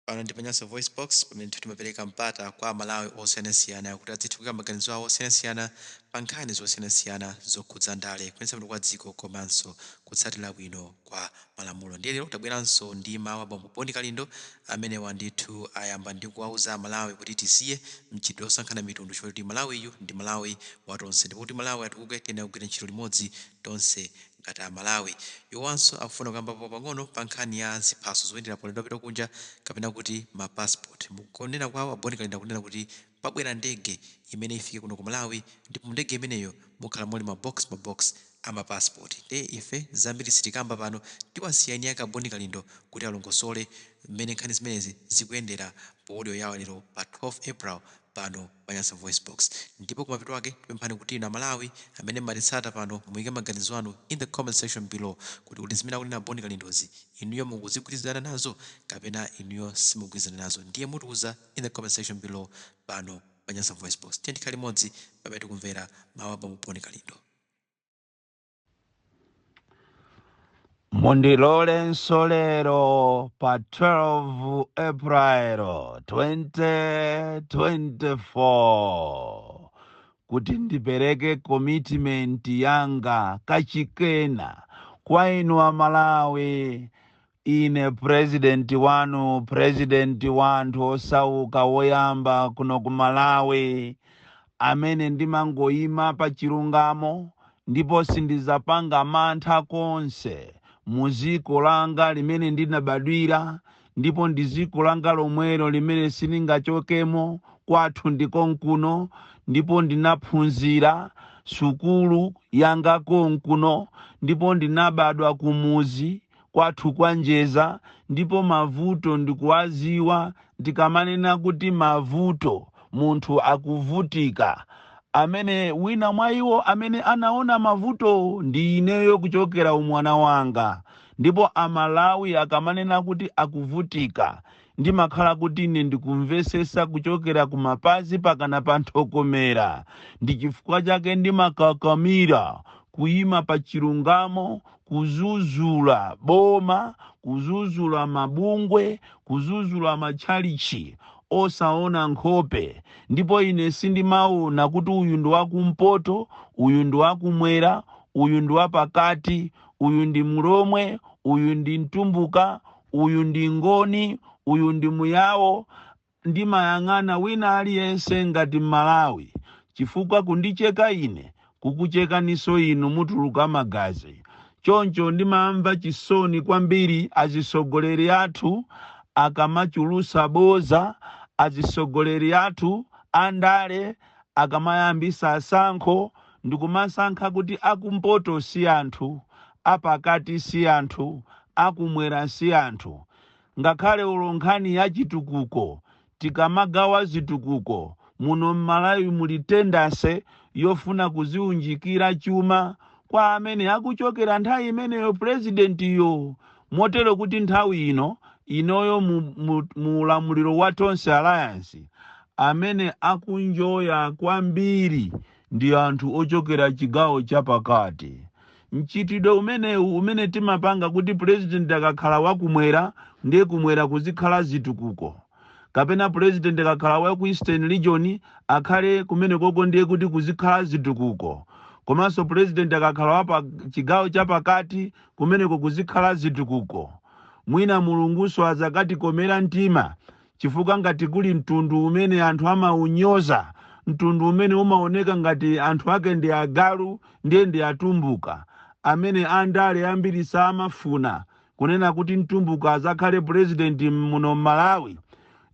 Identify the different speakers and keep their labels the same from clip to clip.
Speaker 1: Pano ndi Panyansa Voice Box pamene timapereka mpata kwa Malawi osiyanasiyana kuti adzithuka maganizo awo osiyanasiyana pa nkhani zosiyanasiyana zokhudza ndale kuyendetsa bwino kwa dziko komanso kutsatira bwino kwa malamulo. Ndiye lero tabweranso ndi mawu a Bambo Boni Kalindo amene ndithu ayamba ndi kuwauza Malawi kuti tisiye mchitidwe osankhana mitundu chifukwa kuti Malawiyu ndi Malawi wa tonse ndipo kuti Malawi atukuke tiyenera kugwira ntchito limodzi tonse ngati Malawi. Iwanso akufuna kukambapo pang'ono pa nkhani ya ziphaso zoyendera polendo apita kunja kapena kuti mapassport. Mukunena kwawo a Boni Kalindo kunena kuti pabwera ndege imene ifike kuno ku Malawi ndipo ndege imeneyo mukhala muli mabox amapassport. Ndiye ife zambiri sitikamba pano tiwasiyani yake a Boni Kalindo kuti alongosole mmene nkhani zimenezi zikuyendera pa audio yawo lero pa 12 April pano Panyansa Voice Box. Ndipo kumapeto wake tipemphani kuti inu Malawi amene mmatitsata pano muyike maganizo anu in the comment section below kuti zimene akunena Boni Kalindozi inuyo mukuzigwirizana nazo kapena inuyo simugwirizana nazo. Ndiye mutiuza in the comment section below pano Panyansa Voice Box. Tiye tikhale limodzi pamene tikumvera mawu a Bambo Boni Kalindo.
Speaker 2: Mundilolenso lero pa 12 April 2024 kuti ndipereke commitment yanga kachikena kwa inu a Malawi. Ine president wanu anthu osauka woyamba kuno ku Malawi amene ndimangoyima pa chilungamo ndipo sindizapanga mantha konse muziko langa limene ndinabadwira ndipo ndi ziko langa lomwelo limene sindingachokemo kwathu ndikonkuno ndipo ndinaphunzira sukulu yanga konkuno ndipo ndinabadwa kumuzi kwathu kwa Njeza ndipo mavuto ndikuwaziwa. Ndikamanena kuti mavuto munthu akuvutika, amene wina mwa iwo amene anaona mavuto ndi ineyo kuchokera umwana wanga. Ndipo Amalawi akamanena kuti akuvutika ndimakhala kuti ine ndikumvesesa kuchokera kumapazi pakana pa nthokomera. Ndi chifukwa chake ndimakakamira kuyima pa chilungamo, kuzuzula boma, kuzuzula mabungwe, kuzuzula matchalichi osaona nkhope. Ndipo ine sindimaona kuti uyu ndi wakumpoto, uyu ndi wakumwera, uyu ndi wapakati, uyu ndi Mlomwe, uyu ndi Mtumbuka, uyu ndi Ngoni, uyu ndi Muyawo. Ndimayang'ana wina aliyense ngati Malawi chifukwa kundicheka ine kukuchekaniso inu mutuluka magazi. Choncho ndimamva chisoni kwambiri azisogoleri athu akamachulusa boza, azisogoleri athu andale akamayambisa asankho ndikumasankha kuti akumpoto si anthu, apakati si anthu, akumwera si anthu. Ngakhale ulonkhani ya chitukuko tikamagawa zitukuko muno Malawi muli tendase yofuna kuziunjikira chuma kwa amene akuchokera nthawi imeneyo presidentiyo. Motero kuti nthawi inoyo mulamuliro wa Tonse Alliance amene akunjoya kwambiri ndi anthu ochokera chigawo chapakati. Mchitidwe umene timapanga kuti president akakhala wakumwera ndiye kumwera kuzikhala zitukuko, kapena president akakhala wa ku Eastern Region akhale kumene koko ndiye kuti kuzikhala zitukuko, komanso president akakhala wapa chigawo chapakati kumeneko kuzikhala zitukuko. Mwina mulunguso azakatikomera mtima chifukwa ngati kuli mtundu umene anthu amaunyoza, mtundu umene umaoneka ngati anthu ake ndi agalu ndiye ndi atumbuka, amene andale ambiri samafuna kunena kuti Mtumbuka azakhale president muno Malawi.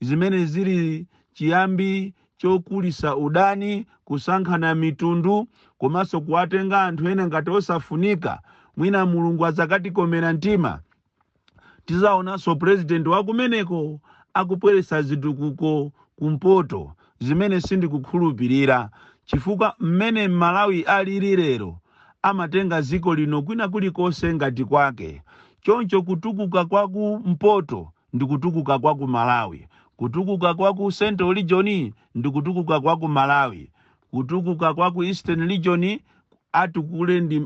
Speaker 2: Zimene zili chiyambi chokulisa udani, kusankhana mitundu, komanso kuwatenga anthu ena ngati osafunika. Mwina mulungu azakatikomera mtima tizaonanso president wakumeneko akupweresa zitukuko kumpoto, zimene sindikukhulupirira chifukwa mmene Malawi alili lero amatenga ziko lino kwina kulikonse ngati kwake. Choncho kutukuka kwa kumpoto ndi kutukuka kwa ku Malawi, kutukuka kwa ku Central Region ndi kutukuka kwa ku Malawi, kutukuka kwa ku Eastern Region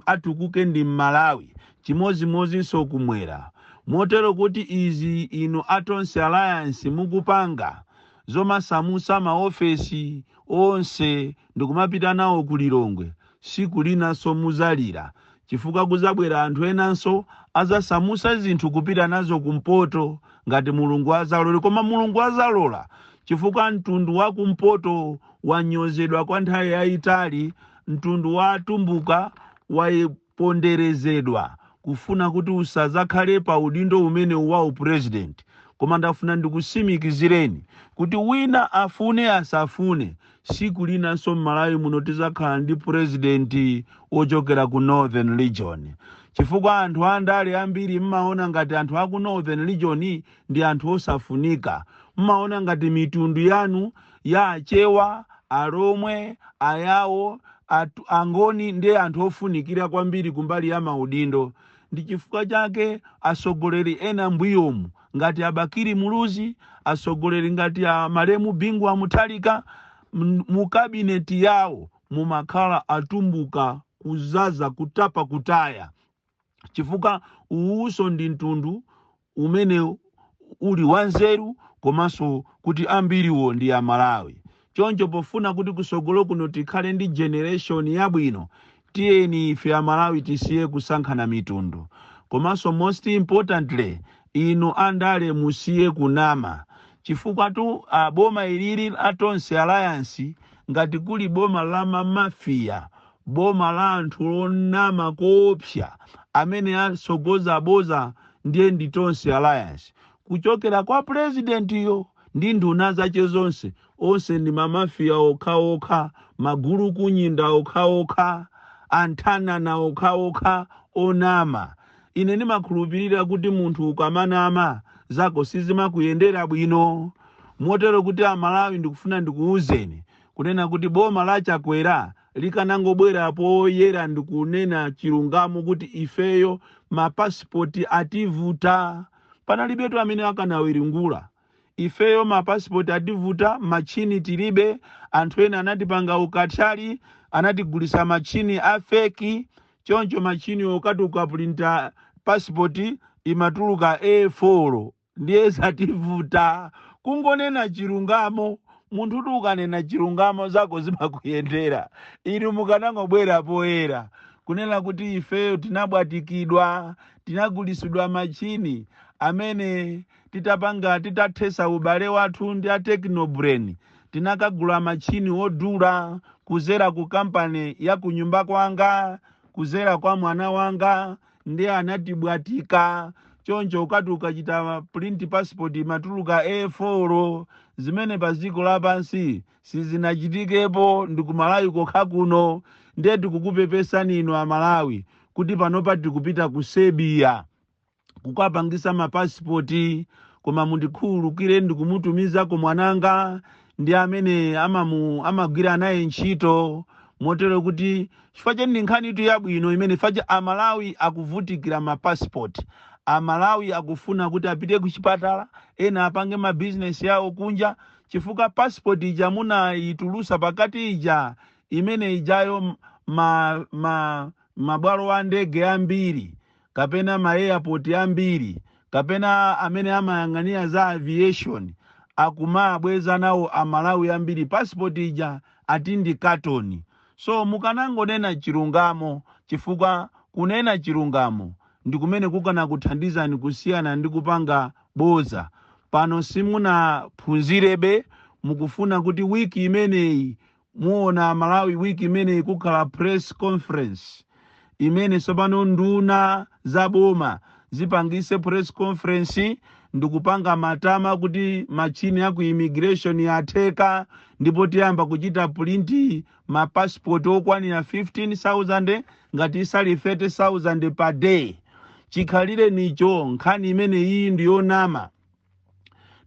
Speaker 2: atukuke ndi Malawi, chimozimozinso kumwera. motero kuti izi inu atonse alliance mukupanga zomasamusa maofesi onse ndikumapita nawo kulilongwe siku linanso muzalira chifukwa kuzabwera anthu enanso azasamusa zinthu kupita nazo kumpoto ngati mulungu azalola. Koma mulungu azalola chifukwa mtundu wa kumpoto wanyozedwa kwa nthawi yayitali, mtundu wa tumbuka waponderezedwa kufuna kuti usazakhale pa udindo umene wa president. Koma ndafuna ndikusimikizireni kuti wina afune asafune siku linanso m'Malawi muno tizakhala ndi president ochokera ku Northern Region. Chifukwa anthu andale ambiri mmaona ngati anthu aku Northern Region ndi anthu osafunika. Mmaona ngati mitundu yanu ya achewa, aromwe, ayawo, angoni ndi anthu ofunikira kwambiri kumbali ya maudindo. Ndi chifukwa chake asogoleri ena mbuyomu ngati Abakiri Muluzi, asogoleri ngati Malemu Bingwa Mutharika, mu kabineti yawo mumakhala atumbuka kuzaza kutapa kutaya. Chifukwa uwuso ndi mtundu umene uli wanzeru komanso kuti ambiriwo ndi ya Malawi. Choncho pofuna kuti kusogolo kuno tikhale ndi generation yabwino, tiyeni ife ya Malawi tisiye kusankhana mitundu. Komanso most importantly, inu andale musiye kunama. Chifukwa tu boma iliri atonse alliance ngati kuli boma la mafia, boma la anthu onama koopsa amene asogoza boza ndiye ndi tonse alliance. Kuchokera kwa president yo ndi nduna zache zonse, onse ndi mamafia okha, magulu kunyinda okha, anthanana okha onama. Ine ndimakhulupirira kuti munthu ukamanama zako sizimakuyendera bwino. Motero kuti Amalawi ndikufuna ndikuuzeni kunena kuti boma la Chakwera likanangobwera poyera ndikunena chilungamo kuti ifeyo mapasipoti ativuta. Panalibetu amene akanawiringula. Ifeyo mapasipoti ativuta, machini tilibe, anthu ena anatipanga ukatali, anatigulisa machini afeki. Choncho machini okati ukaprinta pasipoti imatuluka A4 ndiye zativuta. Kungonena chilungamo, munthu ukanena chilungamo zako zimakuyendera. Inu mukanangobwera poyera kunena kuti ifeyo tinabwatikidwa, tinagulisidwa machini amene titathesa ubale wathu ndi a Technobrain. Tinakagula machini odula kuzera ku kampani ya kunyumba kwanga, kuzera kwa mwana wanga, ndi anatibwatika. Choncho ukati ukachita print passport matuluka A4 zimene paziko lapansi sizinachitikepo ndi kumalawi kokha kuno. Ndiye tikukupepesani inu Amalawi kuti panopa tikupita ku Serbia kukapangisa mapasipoti. Koma mundikhululukire ndikumutumiza ku mwananga ndi amene amagwira naye ntchito. Motero kuti chifukwa ndi nkhani itu yabwino imene faja Amalawi akuvutikira mapasipoti. Amalawi akufuna kuti apite ku chipatala, ena apange ma business yawo kunja. Chifukwa passport ija muna itulusa pakati ija imene ijayo mabwalo wa ndege ambiri kapena ma airport ambiri kapena amene amayang'ania za aviation akumabweza nawo Amalawi ambiri passport ija atindi carton. So mukanangonena chilungamo, chifukwa kunena chilungamo ndikumene kukana kuthandizani kusiyana ndi kupanga boza. Pano simuna phunzirebe, mukufuna kuti wiki imeneyi muona Malawi wiki imeneyi kukhala press conference imene sopano nduna za boma zipangise press conference ndikupanga matama kuti machini ya ku immigration yatheka ndipo tiyamba kuchita print mapassport okwanira 15,000 ngati isali 30,000 per day. Chikhalire nicho nkhani imene iyi ndiyonama.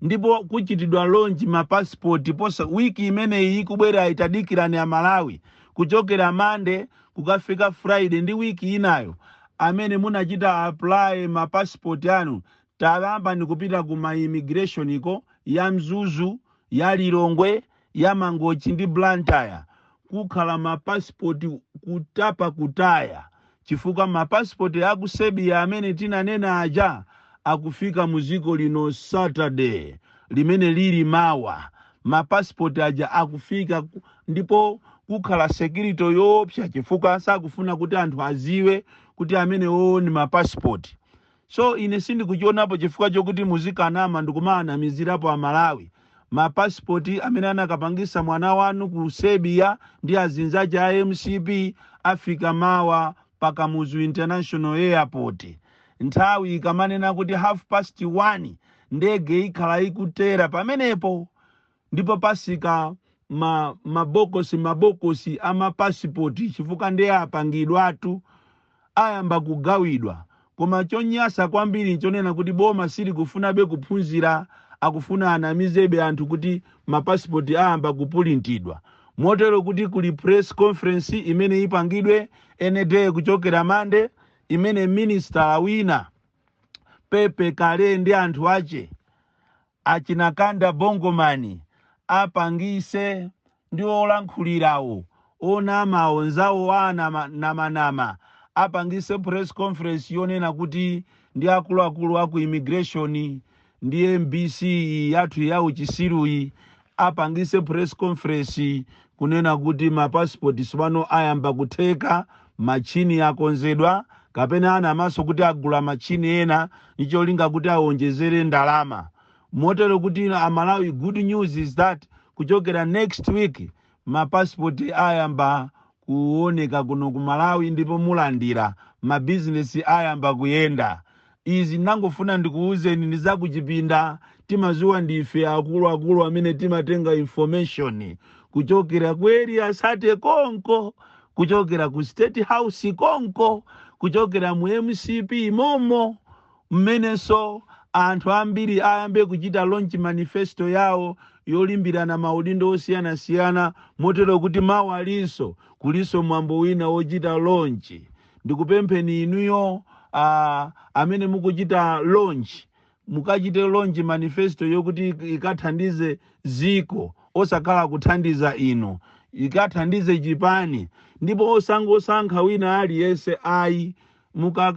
Speaker 2: Ndipo kuchitidwa launch mapassport posa wiki imene iyi kubwera itadikirani ya Malawi kuchokera Monday kukafika Friday ndi wiki inayo amene munachita apply mapassport anu tayamba nikupita ku ma immigration iko ya Mzuzu, ya Lilongwe, ya Mangochi ndi Blantyre kukhala mapassport kutapa kutaya. Chifukwa mapassport ya ku Serbia amene tinanena aja akufika muziko lino Saturday limene lili mawa mapassport aja akufika ndipo kukhala security yoopsa chifukwa sakufuna kuti anthu aziwe kuti amene ni mapassport. So ine sindikuchionapo chifukwa chokuti muzikanama ndikumanamizirapo Amalawi mapassport amene anakapangisa mwana wanu ku Serbia ndi azinzaja a MCP afika mawa Pakamuzu International Airport. Nthawi ikamanena kuti 1:30 ndege ikhala ikutera pamenepo ndipo pasika mabokosi amapasipoti chifukwa ndiye apangidwatu ayamba kugawidwa. Koma chonyasa kwambiri chonena kuti boma sili kufunabe kuphunzira akufuna anamizebe anthu kuti mapasipoti ayamba kupulintidwa. Motero kuti kuli press conference imene ipangidwe ene kuchokera Mande imene minister wina Pepe Kale ndi anthu ache achinakanda Bongomani apangise ndi olankhulirawo onama onzawo wana nama apangise press conference yonena kuti ndi akuluakulu aku immigration ndi MBC yathu yawo chisiruyi apangise press conference kunena kuti mapassport sipano ayamba kutheka machini akonzedwa kapena anamaso kuti agula machini ena icholinga kuti aonjezere ndalama. Motero kuti Amalawi, good news is that kuchokera next week mapassport ayamba kuoneka kuno ku Malawi ndipo mulandira mabusiness ayamba kuyenda. Izi nangofuna ndikuuzeni nizakuchipinda timazuwa ndife akulu amene timatenga information kuchokera ku area sate konko, kuchokera ku State House konko, kuchokera mu MCP momo mmeneso anthu ambiri ayambe kuchita launch manifesto yawo yolimbirana maudindo osiyana motero kuti mawa alinso kuliso mwambo wina wochita launch. Ndikupempheni inuyo amene mukuchita launch mukachite launch manifesto yokuti ikathandize ziko osakhala kuthandiza ino, ikathandize chipani ndipo osankha wina aliyense ayi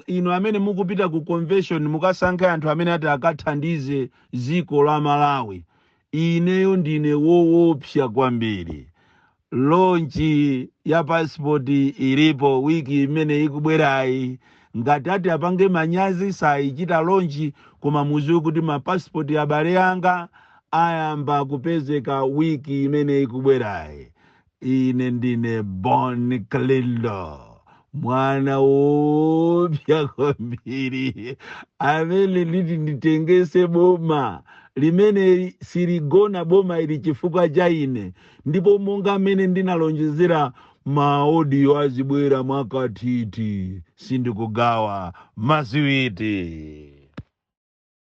Speaker 2: ino amene mukupita ku convention mukasankha anthu amene ati akathandize ziko la Malawi. Ineyo ndine woopsa kwambiri. Launch ya passport ilipo wiki imene ikubwerayi. Ngati ati apange manyazi sayichita launch koma muziwe kuti mapassport ya abale anga ayamba kupezeka wiki imene ikubwerayi. Ine ndine Bon Klindo, mwana woopsa kwambiri amene nditi nditengese boma limene siligona boma ili chifukwa cha ine, ndipo monga amene ndinalonjezera maaudio azibwera mwakatiti sindikugawa maziwiti.